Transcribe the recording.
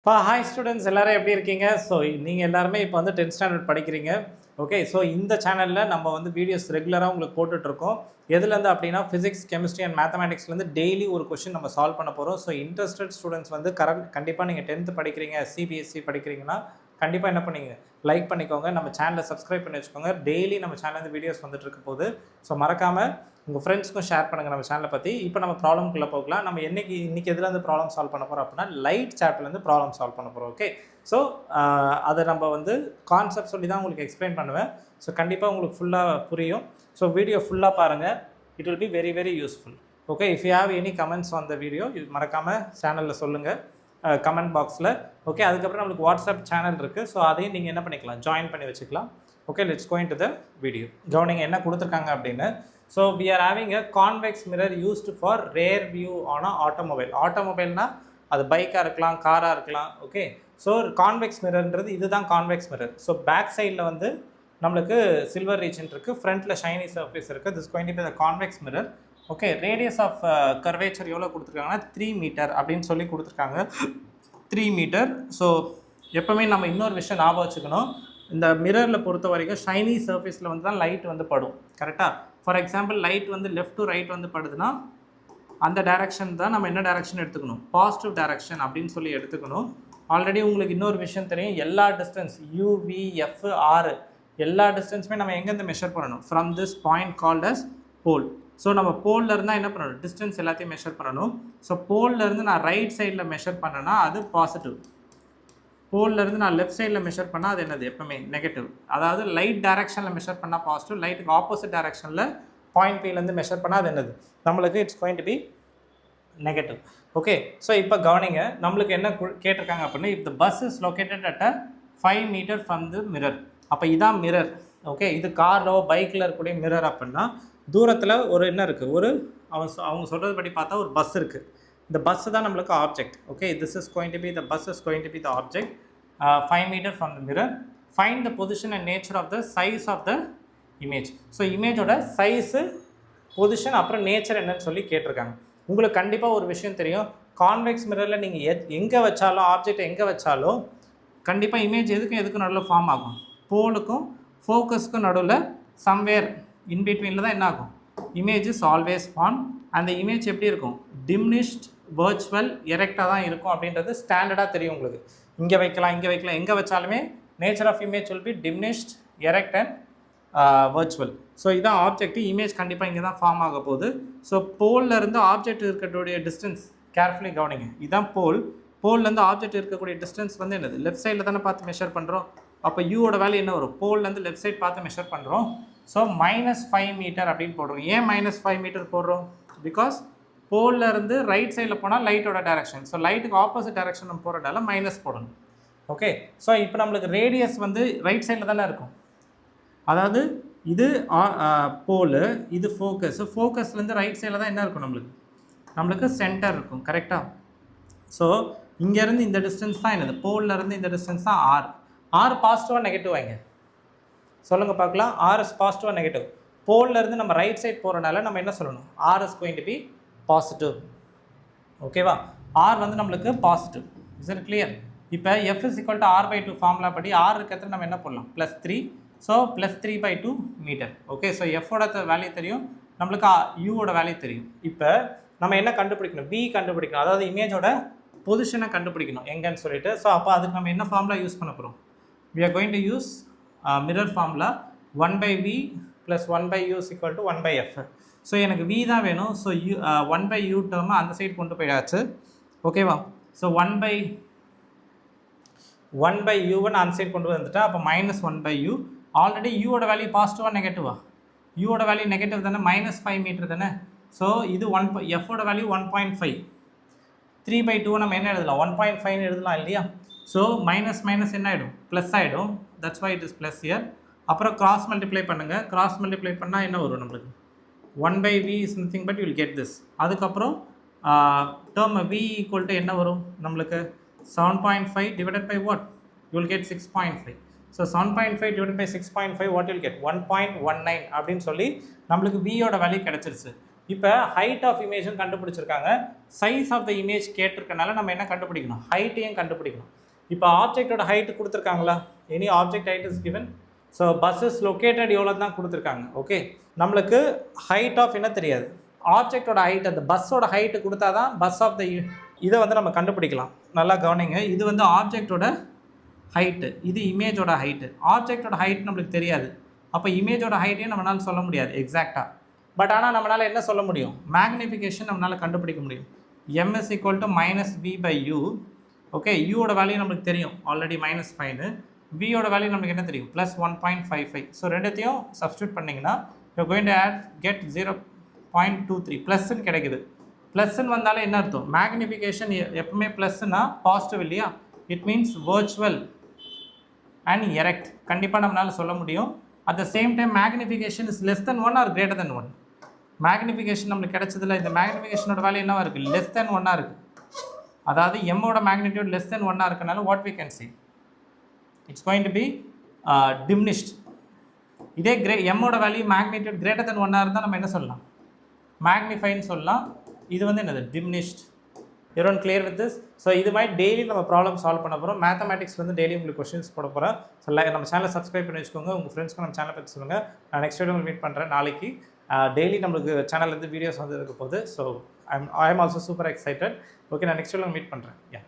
Hi students எல்லாரும் எப்படி இருக்கீங்க? ஸோ நீங்கள் எல்லாருமே இப்போ வந்து 10th ஸ்டாண்டர்ட் படிக்கிறீங்க. ஓகே, ஸோ இந்த சேனலில் நம்ம வந்து வீடியோஸ் ரெகுலராக உங்களுக்கு போட்டுட்ருக்கோம். எதுலேருந்து அப்படின்னா ஃபிசிக்ஸ், கெமிஸ்ட்ரி அண்ட் மேத்தமேட்டிக்ஸ்லேருந்து டெய்லி ஒரு கொஷின் நம்ம சால்வ் பண்ண போகிறோம். ஸோ இன்ட்ரெஸ்டட் ஸ்டூடெண்ட்ஸ் வந்து கண்டிப்பாக நீங்கள் 10th படிக்கிறீங்க, சிபிஎஸ்சி படிக்கிறீங்கன்னா கண்டிப்பாக என்ன பண்ணிங்க, லைக் பண்ணிக்கோங்க, நம்ம சேனலை சப்ஸ்கிரைப் பண்ணி வச்சுக்கோங்க. டெய்லி நம்ம சேனல்லேருந்து வீடியோஸ் வந்துட்டு இருக்க போது. ஸோ மறக்காமல் உங்கள் ஃப்ரெண்ட்ஸ்க்கும் ஷேர் பண்ணுங்கள் நம்ம சேனலை பற்றி. இப்போ நம்ம ப்ராப்ளம்குள்ளே போகலாம். நம்ம இன்றைக்கி எதுலேருந்து ப்ராப்ளம் சால்வ் பண்ண போகிறோம் அப்படின்னா லைட் சாப்டர்லேருந்து ப்ராப்ளம் சால்வ் பண்ண போகிறோம். ஓகே, ஸோ அதை நம்ம வந்து கான்செப்ட் சொல்லி தான் உங்களுக்கு எக்ஸ்பிளைன் பண்ணுவேன். ஸோ கண்டிப்பாக உங்களுக்கு ஃபுல்லாக புரியும். ஸோ வீடியோ ஃபுல்லாக பாருங்கள், it will be very very useful. Okay, if you have any comments on the video மறக்காமல் சேனலில் சொல்லுங்கள் கமெண்ட் பாக்ஸில். ஓகே, அதுக்கப்புறம் நம்மளுக்கு வாட்ஸ்அப் சேனல் இருக்குது. ஸோ அதையும் நீங்கள் என்ன பண்ணிக்கலாம், ஜாயின் பண்ணி வச்சுக்கலாம். Okay, let's go into the video. கவனிங்க என்ன கொடுத்துருக்காங்க அப்படின்னு. So we are having a convex mirror used for rear view on automobile. ஆட்டோமொபைல்னால் அது பைக்காக இருக்கலாம், காராக இருக்கலாம். ஓகே, ஸோ கான்வெக்ஸ் மிரர்ன்றது இதுதான் கான்வெக்ஸ் மிரர். ஸோ பேக் சைடில் வந்து நம்மளுக்கு சில்வர் ரீஜன் இருக்குது, ஃப்ரண்ட்டில் ஷைனி சர்ஃபேஸ் இருக்குது. This going to be the convex mirror. Okay, radius of curvature எவ்வளோ கொடுத்துருக்காங்கன்னா 3 மீட்டர் அப்படின்னு சொல்லி கொடுத்துருக்காங்க. 3 மீட்டர். ஸோ எப்போவுமே நம்ம இன்னொரு விஷயம் ஞாபகம் வச்சுக்கணும், இந்த மிரரில் பொறுத்த வரைக்கும் ஷைனி சர்ஃபேஸில் வந்து தான் லைட் வந்து படும். கரெக்டாக? ஃபார் எக்ஸாம்பிள் லைட் வந்து லெஃப்ட் டு ரைட் வந்து படுதுன்னா அந்த டைரக்ஷன் தான் நம்ம என்ன டைரக்ஷன் எடுத்துக்கணும், பாசிட்டிவ் டைரக்ஷன் அப்படின்னு சொல்லி எடுத்துக்கணும். ஆல்ரெடி உங்களுக்கு இன்னொரு விஷயம் தெரியும், எல்லா டிஸ்டன்ஸ் UVF R எல்லா டிஸ்டன்ஸுமே நம்ம எங்கேருந்து மெஷர் பண்ணணும், from this point called as pole. So நம்ம போலில் இருந்தால் என்ன பண்ணணும், டிஸ்டன்ஸ் எல்லாத்தையும் மெஷர் பண்ணணும். ஸோ போல்லேருந்து நான் ரைட் சைடில் மெஷர் பண்ணேன்னா அது பாசிட்டிவ், போல்லேருந்து நான் லெஃப்ட் சைடில் மெஷர் பண்ணால் அது என்னது, எப்பவுமே நெகட்டிவ். அதாவது லைட் டைரக்ஷனில் மெஷர் பண்ணால் பாசிட்டிவ், லைட்டுக்கு ஆப்போசிட் டைரக்ஷனில் பாயிண்ட் Pலேருந்து மெஷர் பண்ணால் அது என்னது, நம்மளுக்கு it's going to be negative. Okay, so இப்போ கவனிங்க, நம்மளுக்கு என்ன கேட்டிருக்காங்க அப்படின்னா, if the bus is located at a 5 metre from the mirror. அப்போ இதான் மிரர். ஓகே, இது காரில் பைக்கில் இருக்கக்கூடிய மிரர். அப்படின்னா தூரத்தில் ஒரு என்ன இருக்குது, ஒரு அவங்க சொல்கிறது படி பார்த்தா ஒரு பஸ் இருக்குது. இந்த பஸ் தான் நம்மளுக்கு object. Okay, this is going to be the bus is going to be the object. 5 metre from the mirror. Find the position and nature of the size of the image. So இமேஜோட size, position, அப்புறம் nature என்னன்னு சொல்லி கேட்டிருக்காங்க. உங்களுக்கு கண்டிப்பாக ஒரு விஷயம் தெரியும், கான்வெக்ஸ் மிரரில் நீங்கள் எங்கே வச்சாலும், ஆப்ஜெக்ட் எங்கே வச்சாலும் கண்டிப்பாக இமேஜ் எதுக்கும் நடுவில் ஃபார்ம் ஆகும். போலுக்கும் ஃபோக்கஸ்க்கும் நடுவில் சம்வேர் இன்பிட்வீனில் தான் என்ன ஆகும், இமேஜ் இஸ் ஆல்வேஸ் ஃபார்ம். அந்த இமேஜ் எப்படி இருக்கும், டிம்னிஷ்ட், வர்ச்சுவல், எரெக்டாக தான் இருக்கும் அப்படின்றது ஸ்டாண்டர்டாக தெரியும் உங்களுக்கு. இங்கே வைக்கலாம், இங்கே வைக்கலாம், எங்கே வச்சாலுமே nature of image will be diminished, erect and virtual. So இதான் ஆப்ஜெக்ட். இமேஜ் கண்டிப்பாக இங்கே தான் ஃபார்ம் ஆக போகுது. ஸோ போல்லேருந்து ஆப்ஜெக்ட் இருக்கக்கூடிய டிஸ்டன்ஸ் கேர்ஃபுல்லி கவனிங்க. இதுதான் போல். போல்லேருந்து ஆப்ஜெக்ட் இருக்கக்கூடிய டிஸ்டன்ஸ் வந்து என்னது, லெஃப்ட் சைடில் தானே பார்த்து மெஷர் பண்ணுறோம். அப்போ யூவோட வேல்யூ என்ன வரும், போல்லேருந்து லெஃப்ட் சைட் பார்த்து மெஷர் பண்ணுறோம். ஸோ -5 மீட்டர் அப்படின்னு போடுறோம். ஏன் -5 மீட்டர் போடுறோம், பிகாஸ் போல்லேருந்து ரைட் சைடில் போனால் லைட்டோட டைரக்ஷன். ஸோ லைட்டுக்கு ஆப்போசிட் டைரக்ஷன் நம்ம போகிறதால மைனஸ் போடணும். ஓகே, ஸோ இப்போ நம்மளுக்கு ரேடியஸ் வந்து ரைட் சைடில் தானே இருக்கும். அதாவது இது போலு, இது ஃபோக்கஸ். ஃபோக்கஸ்லேருந்து ரைட் சைடில் தான் என்ன இருக்கும், நம்மளுக்கு சென்டர் இருக்கும். கரெக்டாக? ஸோ இங்கேருந்து இந்த டிஸ்டன்ஸ் தான் என்னது, போல்லேருந்து இந்த டிஸ்டன்ஸ் தான் R. R பாசிட்டிவாக நெகட்டிவ் வாங்க சொல்லுங்கள் பார்க்கலாம். R இஸ் பாசிட்டிவாக நெகட்டிவ். போல்லேருந்து நம்ம ரைட் சைட் போகிறனால நம்ம என்ன சொல்லணும், R is going to be positive. ஓகேவா? R வந்து நம்மளுக்கு பாசிட்டிவ். Is it clear? இப்போ F is equal to R/2 formula படி R இருக்கிறது நம்ம என்ன பண்ணலாம், +3. So +3/2 metre. ஓகே, ஸோ எஃபோட வேல்யூ தெரியும், நம்மளுக்கு யூவோட வேல்யூ தெரியும். இப்போ நம்ம என்ன கண்டுபிடிக்கணும், V கண்டுபிடிக்கணும். அதாவது இமேஜோட பொசிஷனை கண்டுபிடிக்கணும் எங்கன்னு சொல்லிட்டு. ஸோ அப்போ அதுக்கு நம்ம என்ன ஃபார்முலா யூஸ் பண்ண போகிறோம், we are going to use mirror formula 1/v + 1/u is equal to 1/f. So எனக்கு v தான் வேணும். ஸோ 1/u டேர்மை அந்த சைடு கொண்டு போயிடாச்சு. ஓகேவா? ஸோ 1/u அந்த சைடு கொண்டு வந்துட்டா, அப்போ -1/u. ஆல்ரெடி யூவோட வேல்யூ பாசிட்டிவா நெகட்டிவா, யூவோட வேல்யூ நெகட்டிவ் தானே, -5 மீட்டர் தானே. ஸோ இது எஃபோட வேல்யூ 1.5. 3/2 நம்ம என்ன எழுதலாம், 1.5 எழுதலாம் இல்லையா. ஸோ மைனஸ் என்ன ஆகிடும், ப்ளஸ் ஆகிடும். That's why it is plus here. அப்புறம் கிராஸ் மல்டிப்ளை பண்ணுங்கள். கிராஸ் மல்டிப்ளை பண்ணால் என்ன வரும் நம்மளுக்கு, 1/v is nothing but you will get this. அதுக்கப்புறம் டேர்ம் v ஈக்குவல் டு என்ன வரும் நம்மளுக்கு, 7.5 divided by what, you will get 6.5. So 7.5 divided by 6.5 what you will get 1.19 அப்படின்னு சொல்லி நம்மளுக்கு v யோட வேல்யூ கிடச்சிருச்சு. இப்போ ஹைட் ஆஃப் இமேஜும் கண்டுபிடிச்சிருக்காங்க, சைஸ் ஆஃப் த இமேஜ் கேட்டிருக்கனால நம்ம என்ன கண்டுபிடிக்கணும், ஹைட்டையும் கண்டுபிடிக்கணும். இப்போ ஆப்ஜெக்டோட ஹைட் கொடுத்துருக்காங்களா, any object height is given. So bus is located எவ்வளோ தான் கொடுத்துருக்காங்க. ஓகே, நம்மளுக்கு ஹைட் ஆஃப் என்ன தெரியாது, ஆப்ஜெக்டோட ஹைட், அந்த பஸ்ஸோட ஹைட்டு கொடுத்தா தான் பஸ் ஆஃப் த இதை வந்து நம்ம கண்டுபிடிக்கலாம். நல்லா கவனிங்க, இது வந்து ஆப்ஜெக்டோட ஹைட்டு, இது இமேஜோட ஹைட்டு. ஆப்ஜெக்டோட ஹைட் நம்மளுக்கு தெரியாது, அப்போ இமேஜோட ஹைட்டையும் நம்மளால் சொல்ல முடியாது எக்ஸாக்டாக. பட் ஆனால் நம்மளால் என்ன சொல்ல முடியும், மேக்னிஃபிகேஷன் நம்மளால் கண்டுபிடிக்க முடியும். m is equal to -v/u. Okay, யூவோட வேல்யூ நம்மளுக்கு தெரியும் ஆல்ரெடி -5, வியோட வேல்யூ நம்மளுக்கு என்ன தெரியும் +1.55. ஸோ ரெண்டுத்தையும் சப்ஸ்டியூட் பண்ணிங்கன்னா யூ கோயிங் டு கெட் 0.23 ப்ளஸ்ன்னு கிடைக்குது. ப்ளஸ்ன்னு வந்தாலும் என்ன அர்த்தம், மேக்னிஃபிகேஷன் எப்பவுமே ப்ளஸ்ன்னா பாசிட்டிவ் இல்லையா, it means virtual and erect. கண்டிப்பாக நம்மளால் சொல்ல முடியும். At the same time magnification is less than 1 or greater than 1. Magnification நம்மளுக்கு கிடைச்சதில்ல, இந்த மேக்னிஃபிகேஷனோட வேல்யூ என்னவா இருக்குது, லெஸ் தென் 1 இருக்குது. அதாவது எம்மோட மேக்னிடியூட் லெஸ் தென் 1 இருக்கனால what we can see, it's going to be diminished. இதே எம்மோட வேல்யூ மேக்னிடியூட் கிரேட்டர் தென் 1 இருந்தால் நம்ம என்ன சொல்லலாம், மேக்னிஃபைன்னு சொல்லலாம். இது வந்து என்னது, diminished. Everyone clear with this? So இது மாதிரி டெய்லி நம்ம ப்ராப்ளம் சால்வ் பண்ண போகிறோம். மேத்தமேட்டிக்ஸ் வந்து டெய்லி உங்களுக்கு கொஸ்டின்ஸ் போட போகிறேன். ஸோ நம்ம சேனலை சப்ஸ்கிரைப் பண்ணி வச்சுக்கோங்க, உங்கள் ஃப்ரெண்ட்ஸ்க்கு நம்ம சேனலை பற்றி சொல்லுங்கள். நான் நெக்ஸ்ட் வீடியோ மீட் பண்ணுறேன் நாளைக்கு. டெய்லி நம்மளுக்கு சேனல்லேருந்து வீடியோஸ் வந்து இருக்க போகுது. So I am also super excited. Okay, நான் நெக்ஸ்ட் வீடியோ மீட் பண்ணுறேன். யா.